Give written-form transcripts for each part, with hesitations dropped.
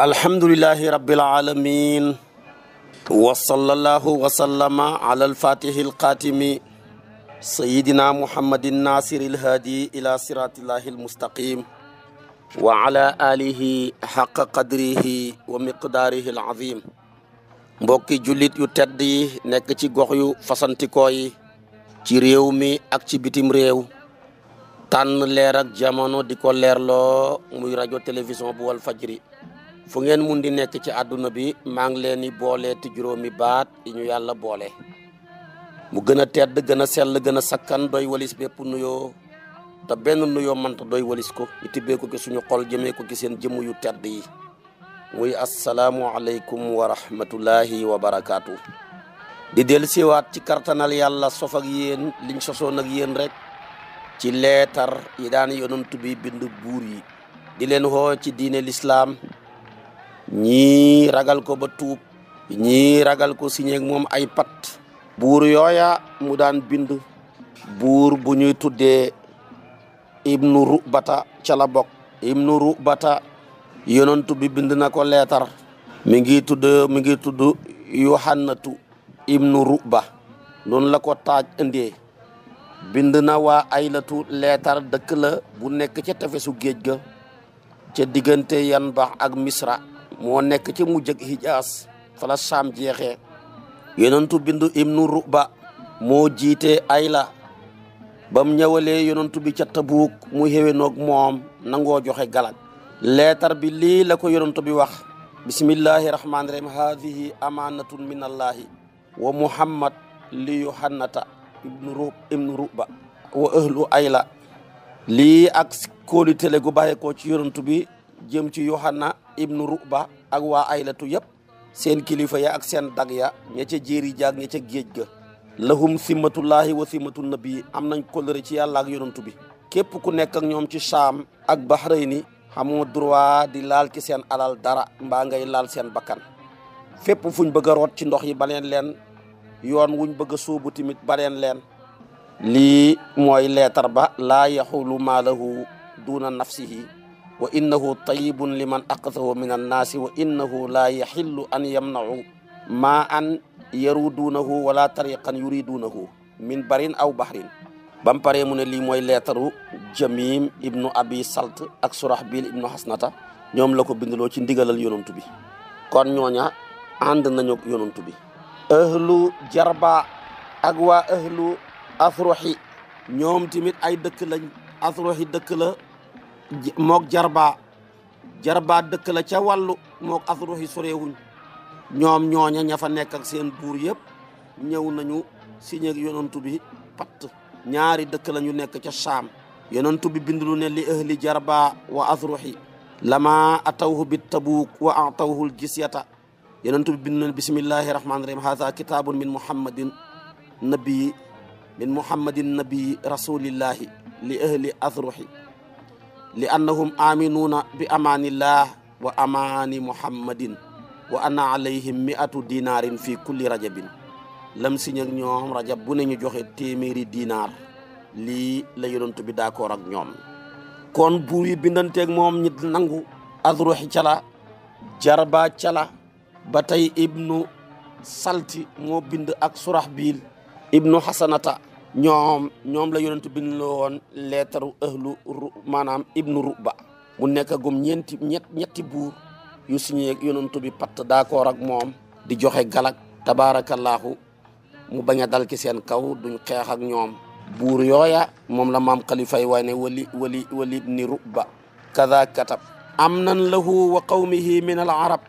alhamdulillahi rabbil alamin wa sallallahu wa sallama ala alfatihi alqatimi sayidina muhammadin nasiril hadi ila siratillahi almustaqim wa ala alihi haqqa qadrihi wa miqdarihi alazim. mbokki jullit yu tedd yi nekk ci gox yu fasantikoo yi ci réew mi ak ci bitim réew tànn leer ak jamono di ko leerloo muy rajo télévision bu wal fajri fu ngeen mun di nekk ci àdduna bi maa ngi leen di boole ti juróomi baat yi ñu yàlla boole mu gën a tedd gën a sell gën a sakkan doy walis bépp nuyoo te benn nuyoo mënta doy walis ko ñu tibbee ko ci suñu xol jëmee ko ci seen jëmm yu tedd yi muy asalaamu aleykum wa rahmatullahi wa barakaatu. di del siwaat ci kartanal yàlla sof ak yéen liñ sosoon ak yéen rek ci leetar yi daan yonent bi bind buur yi di leen woo ci diine lislaam ñii ragal ko ba tuub ñii ragal ko signé ak moom ay pat buur yooya mu daan bind buur bu ñuy tuddee ibnu rubata ca la bokk. ibnu rubata yonent bi bind na ko leetar mi ngi tudd yohannatu ibnu ruba noonu la ko taaj indee bind na waa aylatu leetar dëkk la bu nekk ca tefesu géej ga ca diggante Yanbax ak Misra moo nekk ca mujj ak Hijaas fa la Saam jeexee yonentu bindu ibnu ruba moo jiite ayla bam ñëwalee yonentu bi ca Tabuuk mu xéwénoog moom nangoo joxe galak leetar bi lii la ko yonentu bi wax bismillahi rahmaani rahim haadihi amanatun min allahi wa muhammad li yohannata ibnu ruba wa ahlu ayla lii ak kóolitele gu bàyyeekoo ci yonentu bi jëm ci yohanna ibnu ruba ak waa aylatu yëpp seen kilifa ya ak seen dag ya ña ca jéeri jaag ña ca géej ga lahum simmatullahi wa simmatu nabi am nañ kóllëre ci yàlla ak yonentu bi képp ku nekk ak ñoom ci Saam ak Bahrayni xamoo droit di laal ci seen alal dara mbaa ngay laal seen bakkan fépp fuñ bëgg a root ci ndox yi baleen leen yoon wuñ bëgg a sóobu tamit baleen leen lii mooy leetar ba laa yaxulu maalahu duna nafsihi wa innahu tayibun liman aqasahu min annaasi wa innahu laa yaxillu an yamnau maa an yaruduunahu wala tariqan yuriduunahu min barin aw bahrin bam paree mu ne lii mooy leetaru jamim ibnu abi salt ak surahbil ibnu hasnata ñoom la ko bindaloo ci ndigalal yonantu bi kon ñooña ànd nañu yonantu bi ahlu jarba ak waa ahlu afroxi ñoom tamit ay dëkk lañ afroxi dëkk la mook jarba dëkk la ca wàllu mook afroxi sorewuñ ñoom ñooña ña fa nekk ak seen buur yëpp ñëw nañu signé ak yonantu bi patt ñaari dëkk la ñu nekk ca Saam yonentu bi bindulu ne li ahli jarba wa azruhi lama atawhu bit Tabuuk wa atawhu l jisyata yonentu bi bindu ne bismillahi rahmani rahim hadha kitabun min muhammadin nabii rasulillahi li ahli azruhi li annahum aminuna bi amanillah wa amani muhammadin wa anna alayhim mi'atu dinarin fi kulli rajabin lam siñ ak ñoom rajab bu ne ñu joxe téeméeri dinaar lii la yonent bi d'accord ak ñoom kon buur yi bindanteeg moom ñi nangu azruxi cala jarba cala ba tey ibnu salti moo bind ak surahbil ibnu hasanata ñoom la yonent bind la woon leetaru ahlu maanaam ibnu ruba mu nekk gum ñetti buur yu signé ak yonent bi patt d'accord ak moom di joxe galak tabarakallahu mu bañ a dal ci seen kaw duñ xeex ak ñoom buur yooya moom la maam xalifa yi waay ne wali ibni ruba kada katab am nan lahu wa qawmihi min al arab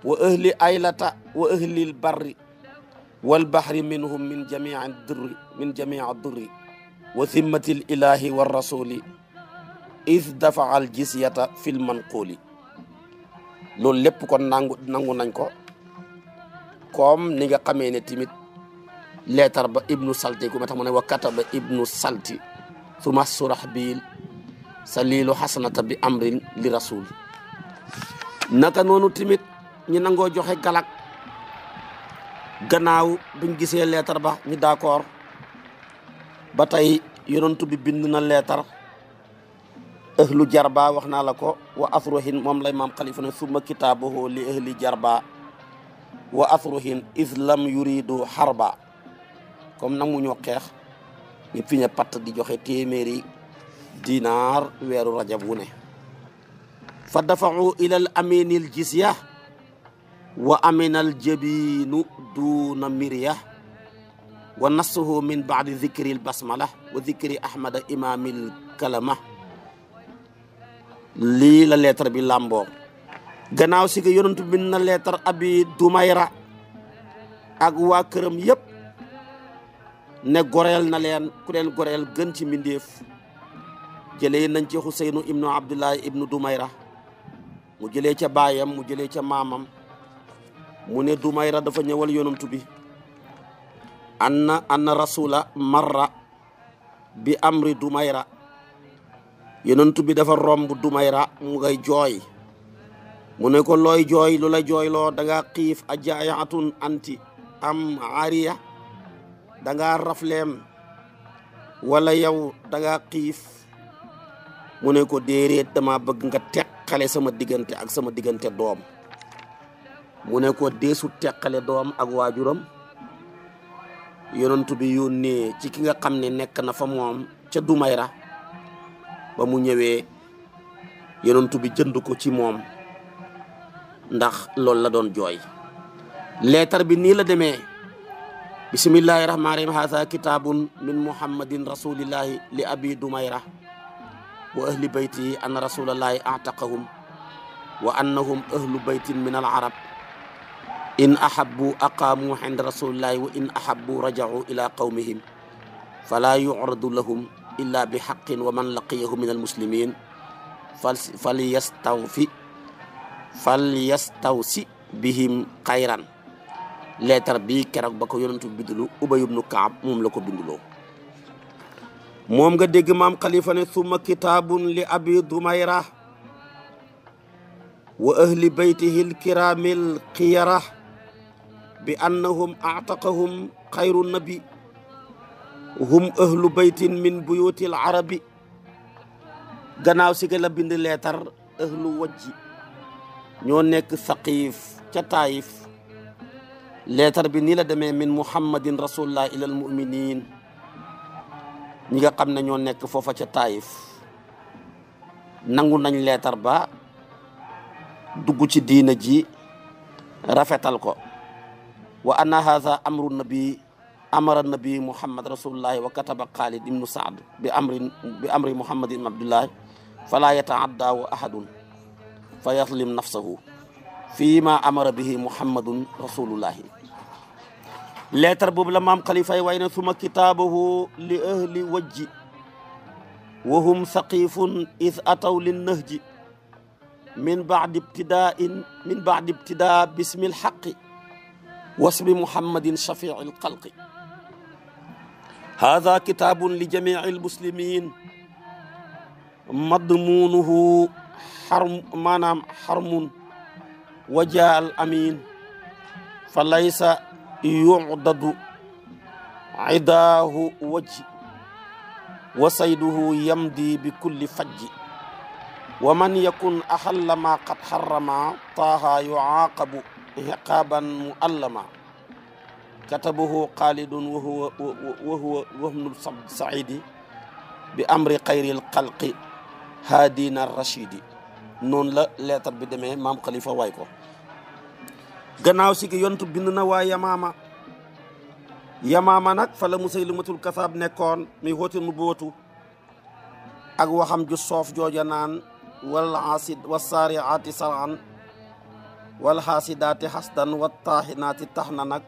wa ahli aylata wa ahli al barri wal bahri minhum min jamii durri wa thimmati l ilahi wa rasuli id dafa al jisyata fil manquli loolu lépp kon nangu nañ ko comme ni nga xamee ne timit leetar ba ibnu salti ku ma tax mu ne wa kataba ibnu salti suma surahbil salilu hasanata bi amrin li rasul naka noonu timit ñi nangoo joxe galak gannaaw buñ gisee leetar ba ñu d'accord ba tey yonentu bi bind na leetar ahlu jarba wax naa la ko wa athruhin moom lay maam xalifa ne summa kitaabuhu li ahli jarba wa athruhin islam yuridu harba comme nag mu ñoo xeex ñu fi ñe patt di joxe téeméeri dinaar weeru rajab wu ne fa dafa'u ila al amini al jizya wa amina al jabinu duna mirya wa nassuhu min ba'di dhikri al basmala wa dhikri ahmada imamil kalama lii la lettre bi làmboo gannaaw si ga yonentu bind na lettre abi dumayra ak waa këram yëpp ne goreel na leen ku leen goreel gën ci mbindeef jëlee nañ ci xuseynu ibnu abdullahi ibnu dumayra mu jëlee ca baayam mu jëlee ca maamam mu ne dumayra dafa ñëwal yonentu bi anna rasula marra bi amri dumayra yonentu bi dafa romb dumayra mu ngay jooy mu ne ko looy jooy lu la jooyloo da nga xiif a jaayaatun anti am ariya da nga rafleem wala yow da nga xiif mu ne ko déeréet dama bëgg nga teqale sama diggante ak sama diggante doom mu ne ko deesu teqale doom ak waajuram yonentu bi yónnee ci ki nga xam ne nekk na fa moom ca dumayra ba mu ñëwee yonentu bi jënd ko ci moom ndax loolu la doon jooy leetar bi nii la demee bismillahi rahmaani rahim haadha kitaabun min muhammadin rasulillahi li abi dumayra wa ahli bayti anna rasulallahi a'taqahum wa annahum ahlu baytin min al arab in ahabbu aqaamu inda rasulillahi wa in ahabbu raja'u ila qawmihim fala yu'radu lahum illa bi haqqin wa man laqiyahu min al muslimin falyastawsi bihim xayran leetar bi keroog ba ko yonentu bindulu Ubay ibnu Kaab moom la ko binduloo moom nga dégg maam xalifa ne summa kitaabun li abi dumayra wa ahli baytihi lkiramil xiyara bi annahum a'taqahum xayru nabi hum ahlu baytin min buyutil arabi gannaaw si ga la bind leetar ahlu wajji ñoo nekk saqiif ca taayif leetar bi nii la demee min muhammadin rasulullah ilal muminin ñi nga xam ne ñoo nekk foofa ca taayif nangu nañ leetar ba dugg ci diina ji rafetal ko wa anna hadha amru nabi amara nabi muhammad rasulullahi wa kataba Khalid ibnu Saad bi amri muhammad ibn abdullah fala yataaddahu ahadun fa yaslim nafsahu fii ma amara bihi muhammadun rasulullahi leetar boobu la maam xalifay way ne suma kitaabahu li ahli wajji wa hum saqifun is ataw lin nahji min ba'di ibtidaa bismi lxaqi wasmi muhammadin shafii lxalqi hada kitaabun li jamii almuslimin madmunuhu maanaam xarmun wajaa al amin fa laysa yu'dadu idaahu wajji wa sayduhu yamdi bi kulli fajji wa man yakun axalla ma qad xarama taaha yuaaqabu iqaaban muallama katabahu xaalidun wa huwa wahnu saidi bi amri xayril xalqi haadina rachidi noonu la leetar bi demee maam xalifa waay ko gannaaw si gi yontu bind na waa yamaama nag fa la musaylimatul kasaab nekkoon mi xóoti nu bootu ak waxam ju soof jooja naan wa saariaati saraan wal xaasidaati xasdan wa taaxinaati tax na nag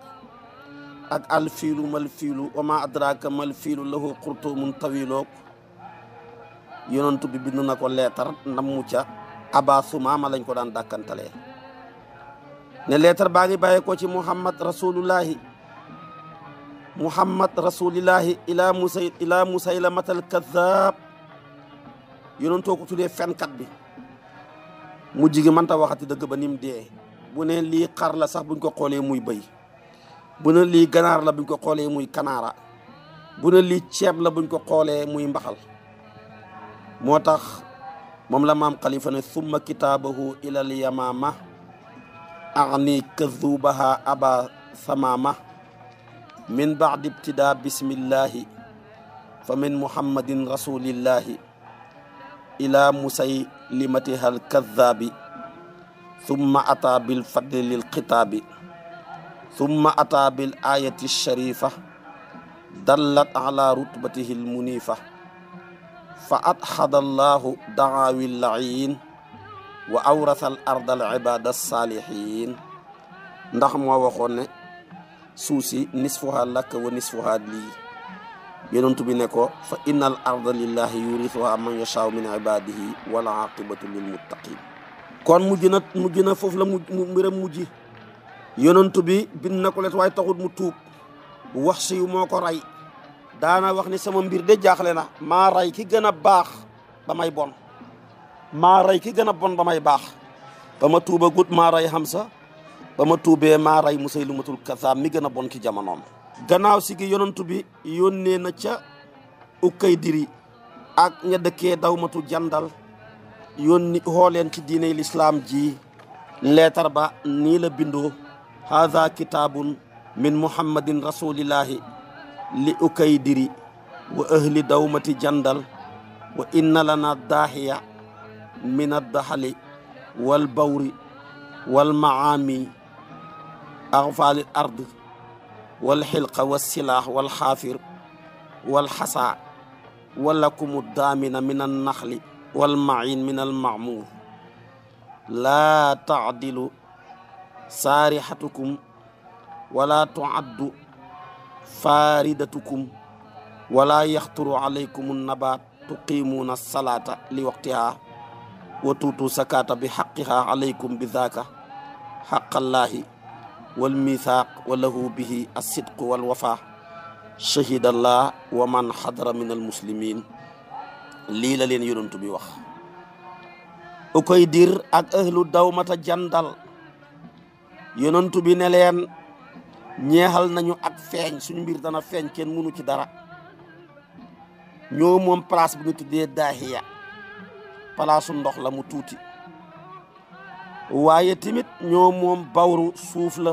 ak alfiilu mal fiilu wa ma adraka mal fiilu lahu xurtumun tawiloog yonentu bi bind na ko leetar ndam mu ca aba sumaama lañ ko daan dàkkantalee ne leetar baa ngi bàyyee ko ci muhammad rasulillahi ila musaylamatal kazzab yonentoo ko tuddee fenkat bi mujj gi mënta waxati dëgg ba nim dee bu ne lii xar la sax buñ ko xoolee muy bëy bu ne lii ganaar la buñ ko xoolee muy kanaara bu ne lii ceeb la buñ ko xoolee muy mbaxal moo tax moom la maam xalifa ne summa kitaabahu ilal yamaama agni kazubaha aba samama min baadi ibtida bismillahi fa min muhammadin rasulillahi ila musaylimatiha alkazaabi summa ata bilfadli lilxitaabi summa ata bil ayati sharifa dallat ala rutbatihi almunifa fa adxada allahu daawi llayin wa awrasa al arda al ibada salihin ndax moo waxoon ne suuf si nisfuha laka wa nisfuha lii yonent bi ne ko fa inna al arda lillahi yurisuha man yashaau min ibadihi wal aqibatu lil muttaqin kon mujj na foofu la mbiram mujj yonent bi bind na ko let waaye taxut mu tuub wax si yu moo ko rey daana wax ni sama mbir de jaaxle na maa rey ki gën a baax ba may bon maa rey ki gën a bon ba may baax ba ma tuuba gut maa rey Hamza ba ma tuubee maa rey Musaylimatul Kazaab mi gën a bon ki jamonoom gannaaw si gi yonantu bi yónnee na ca Ukaydiri ak ña dëkkee dawmatu jandal yónni xooleen ci diine lislaam ji leetar ba nii la bindoo haza kitaabun min muhammadin rasulillahi li Ukaydiri wa ahli dawmati jandal wa inna lana daahiya min addaxali wal bawri wal maami axfaali ard wal xilqa wa silaax wal xaafir wal xasa walakumu daamina min annaxli wal main min almamuur laa taadilu saarixatukum wala tuaddu faaridatukum wala yaxturu alaykum nabaat tuqimuuna salaata li waqtiha wa tuutu sakata bi xaqiha alaykum bi daaka xaqallaahi wal mithaaq wa lahu bihi alsidqu wal wafa shahidallah wa man xadara min almuslimin lii la leen yonantu bi wax Ukaydir ak ahlu dawmata jandal yonantu bi ne leen ñeexal nañu ak feeñ suñu mbir dana feeñ kenn mënu ci dara ñoo moom place bu ñu tuddee daahiya palaasu ndox la mu tuuti waaye tamit ñoo moom bawru suuf la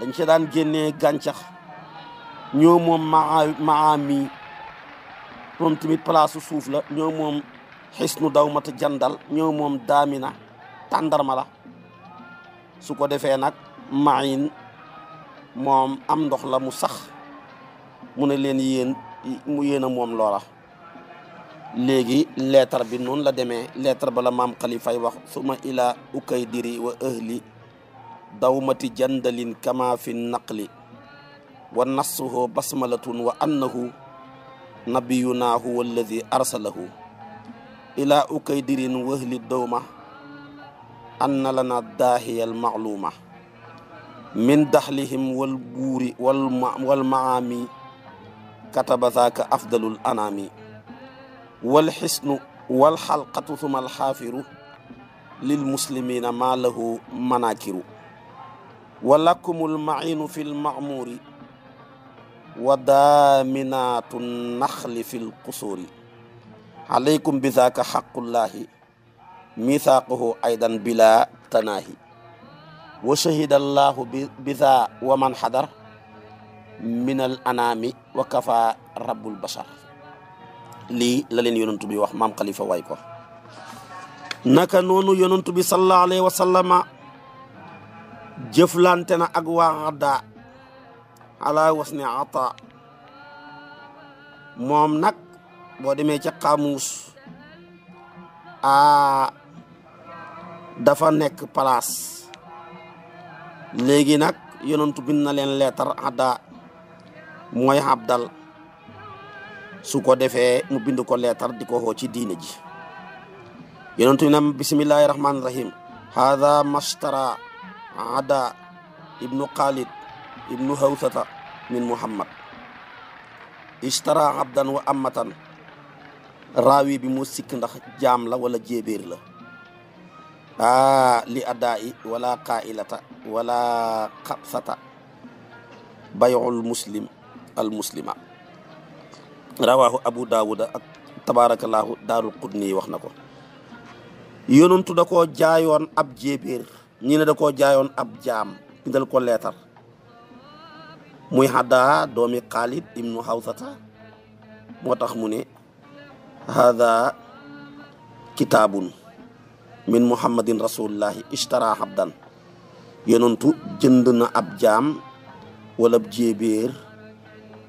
dañ ci daan génnee gàncax ñoo moom maami moom tamit palaasu suuf la ñoo moom xisnu dawmata jandal ñoo moom daamina tàndarma la su ko defee nag mayin moom am ndox la mu sax mu ne leen yéen a moom loola léegi lettre bi noonu la demee lettre ba la maam xalifay wax suma ila Ukaydiri wa ahli dawmati jandalin kama fi naqli wa nassuhu basmalatun wa annahu nabiyuna huwa alladi arsalahu ila Ukaydirin wa ahli dawma anna lana daahiya almaaluma min daxlihim wal buuri wal maami kataba zaaka afdalul anaami wal xisnu wal xalqatu suma alxaafiru lil muslimina maa lahu manaakiru wa lakumul mainu fi lmamuuri wa daaminaatu naxli fi lqusuuri alaykum bi zaaka xaqullahi mithaaquhu aydan bila tanaahi wa shahida allahu biza wa man xadar min al anaami wa kafa rabbul bashar lii la leen yonantu bi wax maam xalifa waay ko naka noonu yonantu bi sallallahu alayhi wa sallama jëflante na ak waa Adda ala wasni ata moom nag boo demee ca xaamuus dafa nekk place léegi nag yonantu bind na leen leetar Adda mooy Abdal su ko defee mu bind ko leetar di ko xoo ci diine ji yonentu bi na bismillahi rahmaani rahim hada mashtara Ada ibnu Khalid ibnu Hawsata min Muhammad ishtara abdan wa ammatan raawi bi mu sikk ndax jaam la wala jéebéer la li adaa'i wala qailata wala xabsata bay'ul muslim al muslima rawahu abu daawuda ak tabarakallahu daarul qudni wax na ko yonantu da koo jaayoon ab jéebéer ñi ne da koo jaayoon ab jaam bindal ko leetar muy Haddaa doomi Xaalid ibnu Hawsata moo tax mu ne hada kitaabun min muhammadin rasulillahi ishtara habdan yonantu jënd na ab jaam wala ab jéebéer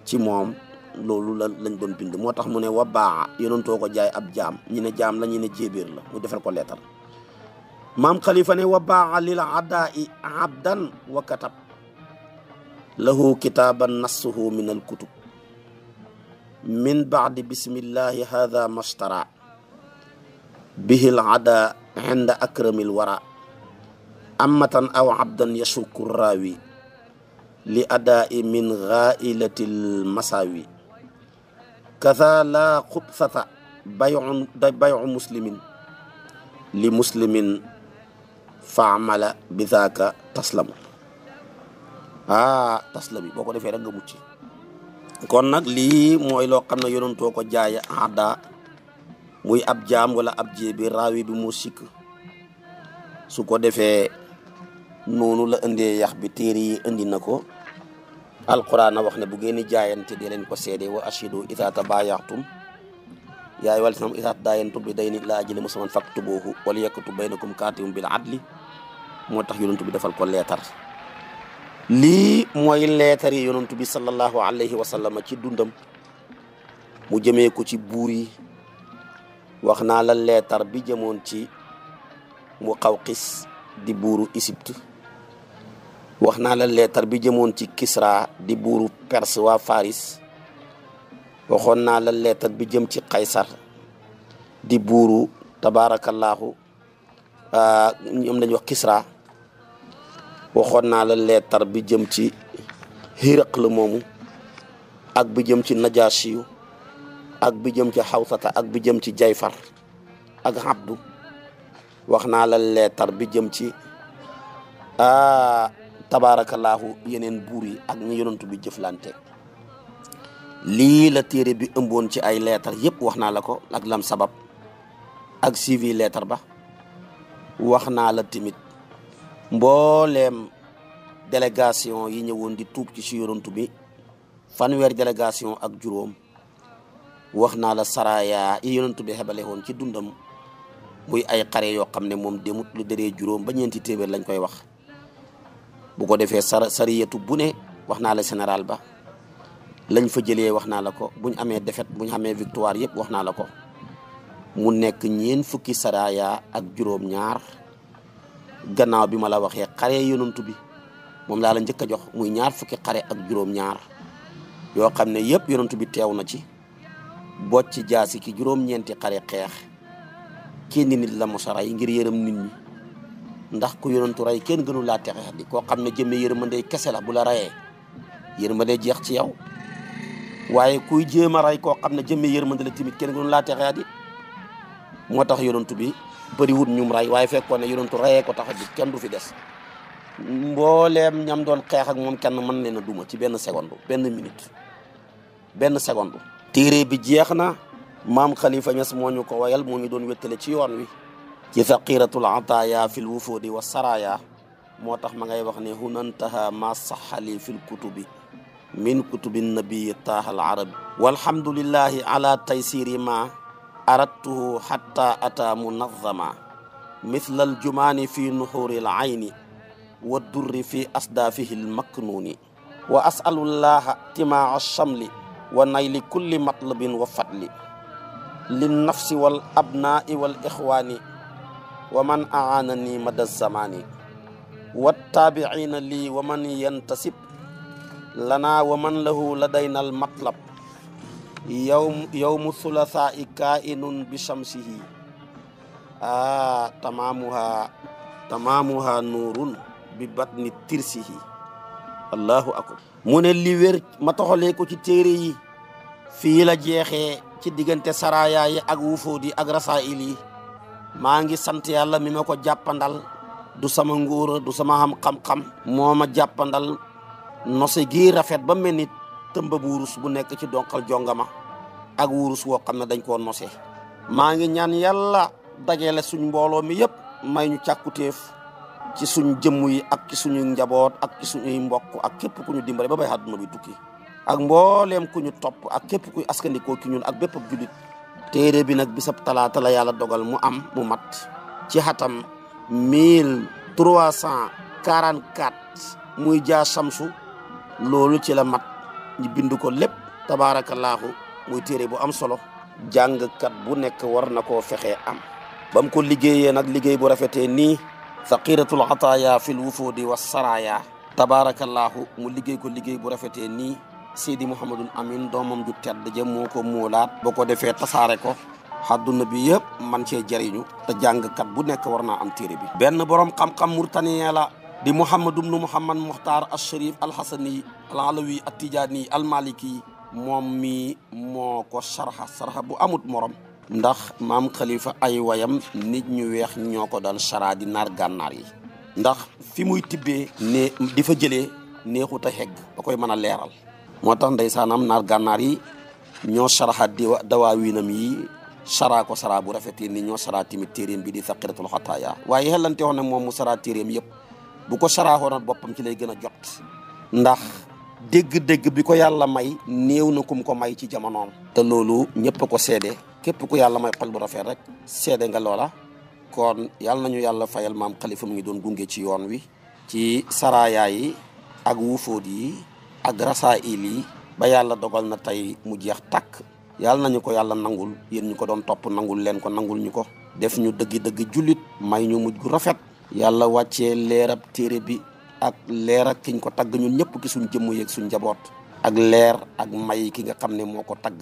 ci moom loolu lañ doon bind moo tax mu ne wa baa yonantoo ko jaay ab jaam ñi ne jaam la ñi ne jéebéer la mu defal ko leetar maam Khalifa ne wa baa lil adaa'i abdan wa katab lahu kitaaban nassuhu min al kutub min baadi bismillahi hada mashtara bihi al ada inda akramil wara amatan aw abdan yashuku raawi li adaa'i min ghaailatil masaawi kaza la xubsata bayu muslimin li muslimin faamala bi zaaka taslamu taslami boo ko defee rek nga mucc kon nag lii mooy loo xam ne yonantoo ko jaay Haddaa muy ab jaam wala ab jéebi raawi bi mu sikk su ko defee noonu la indee yax bi téere yi indi na ko alquran a wax ne bu ngeen di jaayante di leen ko seede wa ashidu iza tabayatum yaa ayyuhal lazina iza tadayantum bi daynin ilaa ajalin musamman faktubuhu wal yaktub baynakum kaatibun bil adli moo tax yonantu bi defal ko leetar lii mooy leetar yi yonantu bi sallallahu alayhi wa sallam ci dundam mu jëmee ko ci buur yi wax naa la leetar bi jëmoon ci Muqawqis di buuru Égypte wax naa la leetar bi jëmoon ci Kisra di buuru Perse waa Faris waxoon naa la leetar bi jëm ci Qaysar di buuru tabaarakallaahu ñoom lañuy wax Kisra waxoon naa la leetar bi jëm ci Hiraql moomu ak bi jëm ci Najaashiyu ak bi jëm ci Hawsata ak bi jëm ci Jayfar ak Abdu wax naa la leetar bi jëm ci tabaarakallaahu yeneen buur yi ak ñi yonantu bi jëflante lii la téere bi ëmboon ci ay leetar yëpp wax naa la ko ak lam sabab ak suivi leetar ba wax naa la tamit mbooleem délégation yi ñëwoon di tuub ci yonantu bi fanweer délégation ak juróom wax naa la saraya yi yonantu bi xebale woon ci dundam muy ay xare yoo xam ne moom demut lu dëree juróom ba ñeenti téeméer lañ koy wax bu ko defee sariyatu bu ne wax naa la général ba lañ fa jëlee wax naa la ko buñ amee défaite buñ amee victoire yëpp wax naa la ko mu nekk ñeen fukki saraya ak juróom ñaar gannaaw bi ma la waxee xare yonantu bi moom laa la njëkk a jox muy ñaar fukki xare ak juróom ñaar yoo xam ne yëpp yonantu bi teew na ci bocc ci jaasi ki juróom-ñeenti xare xeex kenn nit la mos a rey ngir yërëm nit ñi ndax ku yonantu rey kenn gënu laa texe di koo xam ne jëmme yërmande kese la bu la reyee yërmande jeex ci yow waaye kuy jéem a rey koo xam ne jëmme yërmande la tamit kenn gënu laa texe di moo tax yonantu bi bëriwut ñum rey waaye fekkoon ne yonantu reyee ko tax di kenn du fi des mbooleem ñam doon xeex ak moom kenn mën leen a duma ci benn seconde benn minute benn seconde téere bi jeex na maam Khalifa Niass moo ñu ko wayal moo ñu doon wéttale ci yoon wi ci faqiratul ataaya fil wufudi wa saraya moo tax ma ngay wax ne hunantaha ma saxali fil kutubi min kutubi nabii taaha al arabi walhamdulillahi ala taysiri ma aradtuhu hatta ata munazama mithla al jumaani fi nuhuri al ayni wa durri fi asdaafihi al maknuni wa asalullaha timaa alchamli wa nayli kulli matlabin wa fadli lin nafsi wal abnaai wal ixwaani wa man aanani mada zamani wa taabiina lii wa man yantasib lana wa man lahu ladayna al matlab yowmu thulathaai kainun bi shamsihi tamaamuha nuurun bi batni tirsihi allahu akbar mu ne li wér ma toxalee ko ci téere yi fii la jeexee ci diggante saraya yi ak wufoodi ak rasail yi maa ngi sant yàlla mi ma ko jàppandal du sama nguura du sama xam-xam moo ma jàppandal nose gi rafet ba mel ni tëmba bu wurus bu nekk ci donqal jongama ak wurus woo xam ne dañ koo nose maa ngi ñaan yàlla dajale suñ mbooloo mi yëpp may ñu càkkutéef ci suñ jëmm yi ak ci suñu njaboot ak ci suñuy mbokk ak képp ku ñu dimbale ba bay àdduna bi tukki ak mbooleem ku ñu topp ak képp kuy askandikoo ki ñun ak bépp ab julit téere bi nag bisab talaata la yàlla dogal mu mat ci xatam 1344 muy jaa samsu loolu ci la mat ñu bind ko lépp tabaarakallaahu muy téere bu am solo jàngkat bu nekk war na koo fexee am ba mu ko liggéeyee nag liggéey bu rafetee nii saqiratul ataaya fil wufudi wa saraya tabaarakallaahu mu liggéey ko liggéey bu rafetee nii Seydi Mouhamadul Amin doomam ju tedd ja moo ko muulaat boo ko defee tasaare ko àdduna bi yëpp man cee jariñu te jàngkat bu nekk war naa am téere bi benn borom xam-xam murtaniya la di Mouhamadou ibnu Mouhamad Muxtaar al-Sharif al-Hasani al-Alawi at-Tijaani al-Maliki moom mi moo ko sarxa bu amut morom ndax maam Khalifa ay wayam nit ñu weex ñoo ko daan sara di naar gànnaar yi ndax fi muy tibbee ne di fa jëlee neexut a xegg ba koy mën a leeral moo tax ndeysaanam naar gànnaar yi ñoo saraxa dawaawiinam yi sara ko sara bu rafetee ni ñoo sara timit téeréem bi di Saqiratul Xataaya waaye xellante woon ne moom mu sara téeréem yëpp bu ko saraaxoonat boppam ci lay gën a jot ndax dégg-dégg bi ko yàlla may néew na kum ko may ci jamonoom te loolu ñëpp ko seede képp ku yàlla may xol bu rafet rek seede nga loola kon yàlla nañu yàlla fayal maam Khalifa mu ngi doon gunge ci yoon wi ci saraya yi ak wufood yi ak rasail yi ba yàlla dogal na tey mu jeex tàkk yàlla nañu ko yàlla nangul yéen ñu ko doon topp nangul leen ko nangul ñu ko def ñu dëgg-dëgg jullit may ñu mujj gu rafet yàlla wàccee leerab téere bi ak leer ak kiñ ko tagg ñun ñëpp ki suñ jëmm yeeg suñ njaboot ak leer ak may ki nga xam ne moo ko tagg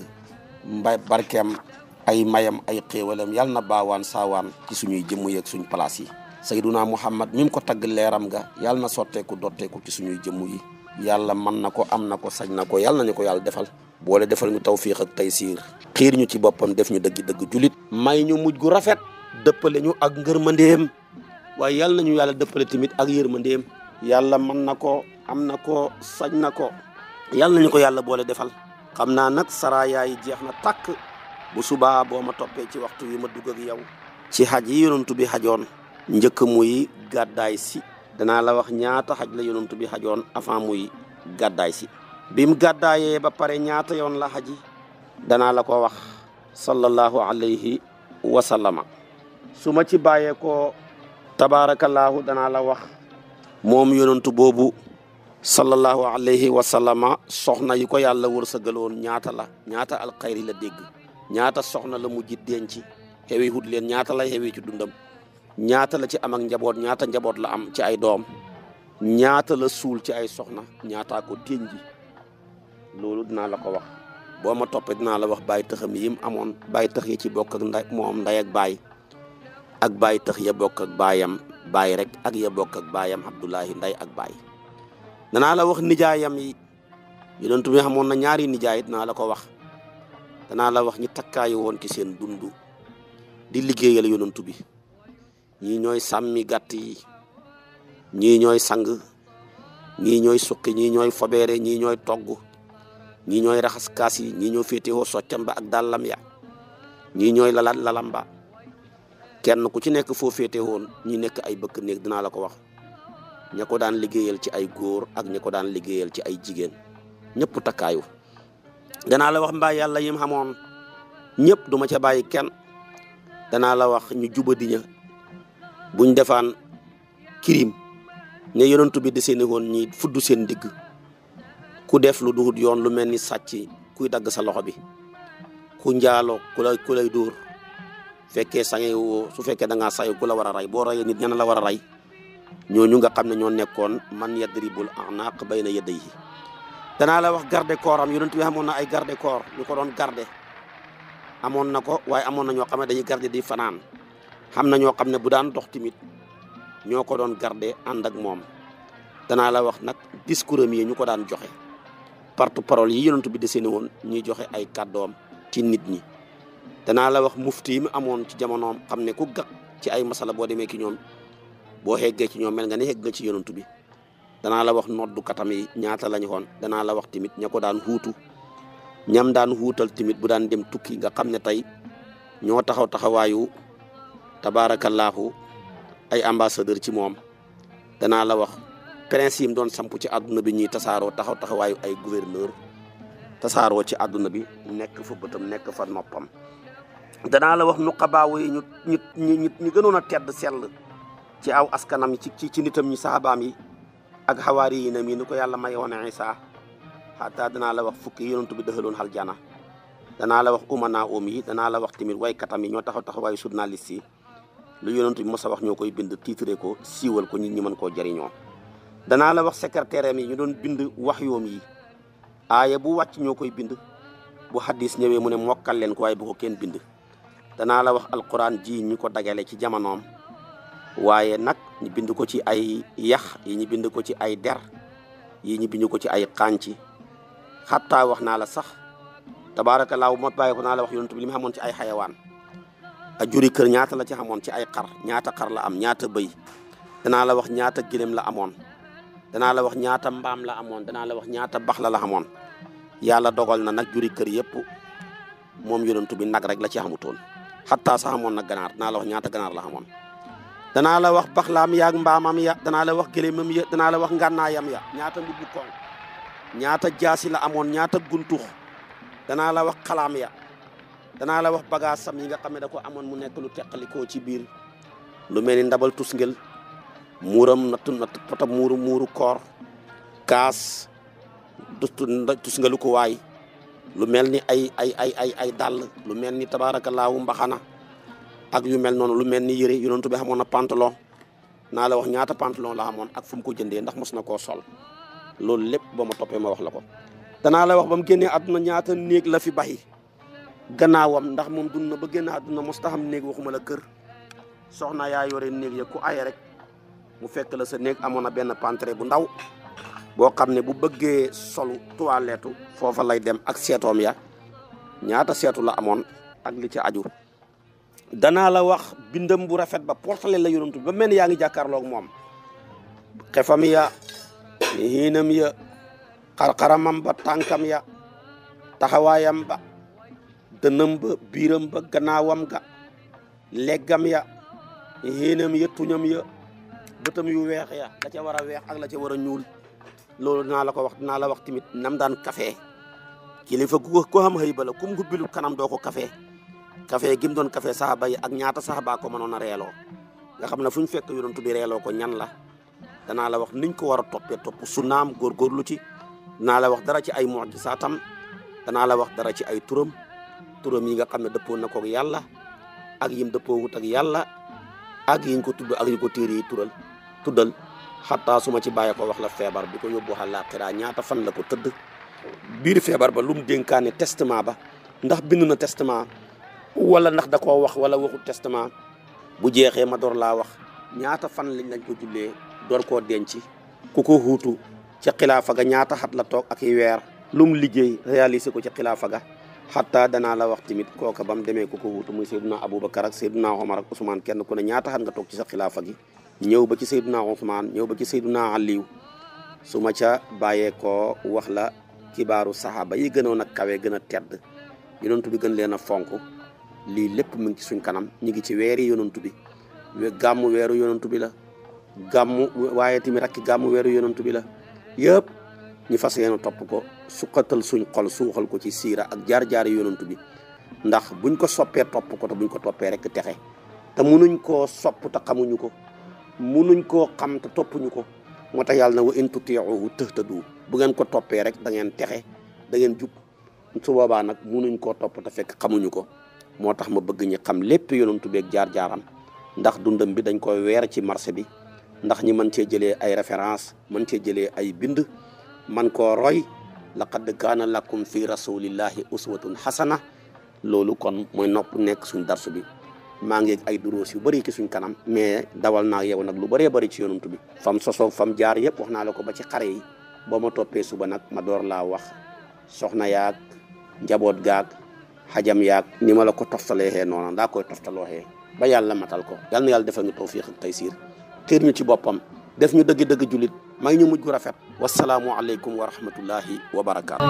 mbay barkeem ay mayam ay xéewalam yàlla na baawaan saawaan ci suñuy jëmm yeeg suñ place yi sayduna muhammad mi mu ko tagg leeram ga yàlla na sotteeku dotteeku ci suñuy jëmm yi yàlla mën na ko am na ko sañ na ko yàlla nañu ko yàlla defal boole defal ñu tawfiix ak taysiir xiir ñu ci boppam def ñu dëgg-dëgg julit may ñu mujj gu rafet dëppale ñu ak ngërmandeem waaye yàlla nañu yàlla dëppale tamit ak yërmandeem yàlla mën na ko am na ko sañ na ko yàlla nañu ko yàlla boole defal xam naa nag saraya yi jeex na tàkk bu subaa boo ma toppee ci waxtu wi ma dugg ak yow ci xaj yi yonantu bi xajoon njëkk muy gàddaay si danaa la wax ñaata xaj la yonantu bi xajoon avant muy gàddaay si bim gàddaayee ba pare ñaata yoon la xaji danaa la ko wax sallallahu alayhi wa sallama su ma ci bàyyee ko tabaarakallaahu danaa la wax moom yonantu boobu sallallahu alayhi wa sallama soxna yi ko yàlla wërsëgaloon ñaata la ñaata alxayri la dégg ñaata soxna la mujj denc xewi hut leen ñaata lay xewi ci dundam ñaata la ci am ak njaboot ñaata njaboot la am ci ay doom ñaata la suul ci ay soxna ñaataa ko ténji loolu dinaa la ko wax boo ma toppee dinaa la wax bàyyi tëxam yim amoon bàyyi tëx yi ci bokk ak nday moom nday ak baay ak bàyyi tëx ya bokk ak baayam baay rek ak ya bokk ak baayam Abdullahi nday ak baay danaa la wax nijaayam yi yonent bi xamoon na ñaari nijaay dinaa la ko wax danaa la wax ñi takkaayu woon ci seen dundu di liggéeyal yonent bi ñii ñooy sàmmi gàtt yi ñii ñooy sang ñii ñooy suqi ñii ñooy fobeere ñii ñooy togg ñii ñooy raxas kaas yi ñii ñoo féetewoo soccam ba ak dàllam ya ñii ñooy lalam ba kenn ku ci nekk foo féetewoon ñi nekk ay bëkk néeg dinaa la ko wax ña ko daan liggéeyal ci ay góor ak ña ko daan liggéeyal ci ay jigéen ñëpp takkaayu danaa la wax mbaa yàlla yim xamoon ñëpp duma ca bàyyi kenn danaa la wax ñu jubadi ña buñ defaan kirim ne yonentu bi di seeni woon ñi fudd seen digg ku def lu duhut yoon lu mel ni sàcc kuy dagg sa loxo bi ku njaalo ku lay dóor fekkee sange woo su fekkee da ngaa sayu ku la war a rey boo reyee nit ñana la war a rey ñooñu nga xam ne ñoo nekkoon man yadribul a'naq bayna yadayhi danaa la wax garde corps am yonent bi amoon na ay garde corps ñu ko doon garde amoon na ko waaye amoon na ñoo xam ne dañuy garde di fanaan xam na ñoo xam ne bu daan dox tamit ñoo ko doon garde ànd ak moom danaa la wax nag discours am yi ñu ko daan joxe porte-parole yi yonent bi desee woon ñuy joxe ay kàddoom ci nit ñi danaa la wax mufti yi mu amoon ci jamonoom xam ne ku gàq ci ay masala boo demee ki ñoom boo xeggee ci ñoom mel nga ne xegg nga ci yonent bi danaa la wax noddu katam yi ñaata lañu xoon danaa la wax tamit ña ko daan huutu ñam daan huutal tamit bu daan dem tukki nga xam ne tey ñoo taxawaayu tabaarakallaahu ay ambassadeur ci moom danaa la wax prince yi mu doon samp ci àdduna bi ñuy tasaaroo taxawaayu ay gouverneur tasaaroo ci àdduna bi nekk fa bëtam nekk fa noppam. danaa la wax nuqabaawu yi ñu gënoon a tedd sell ci aw askanam ci nitam ñi sahabaam yi ak xawaari yi nam yi ni ko yàlla may woon Isa xataa danaa la wax fukki yonent bi dëxaloon aljana. danaa la wax umana yi danaa la wax tamit waykatam yi ñoo taxawaayu journaliste yi lu yonent bi mos a wax ñoo koy bind titre ko siiwal ko nit ñi mën koo jëriñoo. danaa la wax secrétaire yi ñu doon bind wax yoom yi aaya bu wàcc ñoo koy bind bu hadis ñëwee mu ne mokkal leen ko waaye bu ko kenn bind. danaa la wax alquran ji ñu ko dagale ci jamonoom waaye nag ñu bind ko ci ay yax yi ñu bind ko ci ay der yi ñu bind ko ci ay xànci xattaa wax naa la sax tabaarakallaahu ma bàyyi ko naa la wax yonent bi li mu xamoon ci ay xayawaan a juri kër ñaata la ci xamoon ci ay xar ñaata xar la am ñaata bëy. danaa la wax ñaata gëlëm la amoon danaa la wax ñaata mbaam la amoon danaa la wax ñaata bax la xamoon. yàlla dogal na nag juri kër yëpp moom yonent bi nag rek la ci xamutoon xattaa sax amoon na ganaar danaa la wax ñaata ganaar la xamoon. danaa la wax baxlaam yaag mbaamam ya danaa la wax gëlëmam ya danaa la wax ngànnaayam ya ñaata mbubbu koŋ ñaata jaasi la amoon ñaata guntux. danaa la wax xalaam ya danaa la wax bagaasam yi nga xam ne da ko amoon mu nekk lu teqalikoo ci biir lu mel ni ndabal tusngel muuram natt potam muuru koor kaas tusngelu ko waay lu mel ni ay dàll lu mel ni tabaarakallaahu mbaxana ak yu mel noonu lu mel ni yëre yonent bi xamoon na pantalon naa la wax ñaata pantalon la xamoon ak fu mu ko jëndee ndax mos na koo sol loolu lépp ba ma toppee ma wax la ko. danaa la wax ba mu génnee àdduna ñaata néeg la fi baxi gannaawam ndax moom dund na ba génne àdduna mos ta xam néeg waxuma la kër soxna yaa yore néeg ya ku aye rek mu fekk la sa néeg amoon na benn pantre bu ndaw boo xam ne bu bëggee solu toilette foofa lay dem ak seetoom ya ñaata seetu la amoon ak li ci aju. danaa la wax bindam bu rafet ba portale la yonent bi ba mel ni yaa ngi jàkkaarloog moom xefam ya xiinam ya xarxaramam ba tànkam ya taxawaayam ba dënam ba biiram ba gannaawam ga leggam ya xiinam ya tuñam ya bëtam yu weex ya la ca war a weex ak la ca war a ñuul. loolu dinaa la ko wax dinaa la wax tamit nam daan café kilifa ko xam xëy ba la kum hubbilu kanam doo ko café gim doon café saxaba yi ak ñaata saxaba ko mënoon a reeloo nga xam ne fu ñu fekk yonent bi reeloo ko ñan la. danaa la wax niñ ko war a topp sunnaam góorgóorlu ci. danaa la wax dara ci ay mu'jizaatam danaa la wax dara ci ay turam yi nga xam ne dëppoo na ko ak yàlla ak yim dëppoo wut ak yàlla ak yiñ ko tudd ak yu ko téere yi tuddal xataa su ma ci bàyyee ko wax la feebar bi ko yóbbu àllaaxira ñaata fan la ko tëdd biir feebar ba lu mu dénkaane testament ba ndax bind na testament wala ndax da koo wax wala waxu testament bu jeexee ma door laa wax ñaata fan lañ ko jullee door koo denc ku ko huutu ci xilaafa ga ñaata xat la toog ak i weer lu mu liggéey réalisé ko ci xilaafa ga xataa danaa la wax tamit kooka ba mu demee ku ko huutu muy Seydina Aboubacar ak Seydina Omar ak Ousmane kenn ku ne ñaata xat nga toog ci sa xilaafa gi ñëw ba ci Seydina Ousmane ñëw ba ci Seydina Aliou su ma ca bàyyee koo wax la kibaaru saxaaba yi gënoon a kawe gën a tedd yonent bi gën leen a fonk lii lépp mu ngi ci suñ kanam ñu ngi ci weeri yonent bi gàmmu weeru yonent bi la gàmmu waaye tamit rakki gàmmu weeru yonent bi la yëpp ñu fas yéene topp ko suqatal suñ xol suuxal ko ci siira ak jaar-jaari yonent bi ndax buñ ko soppee topp ko te buñ ko toppee rek texe te munuñ koo sopp te xamuñu ko munuñ koo xam te toppuñu ko moo tax yàlla na wa in tutii'uhu tahtadu bu ngeen ko toppee rek da ngeen texe da ngeen jub su boobaa nag munuñ koo topp te fekk xamuñu ko moo tax ma bëgg ñi xam lépp yonent bi ak jaar-jaaram ndax dundam bi dañ koy weer ci marché bi ndax ñi mën cee jëlee ay référence mën cee jëlee ay bind man koo roy laqad kaana lakum fi rasulillahi uswatun hasana loolu kon mooy nopp nekk suñ darsu bi maa ngi ay duroos yu bëri ci suñ kanam mais dawal naa yow nag lu bëree bëri ci yonent bi fam sosoo fam jaar yëpp wax naa la ko ba ci xare yi boo ma toppee suba nag ma door laa wax soxna yaag njaboot gaag xajam yaag ni ma la ko toftalee noonu daa koy toftalooxee ba yàlla matal ko yal na yàlla defal ñu tawfiq ak taysiir xiir ñu ci boppam def ñu dëgg-dëgg julit may ñu mujj gu rafet wasalaamu aleykum wa rahmatullahi wa barakaatu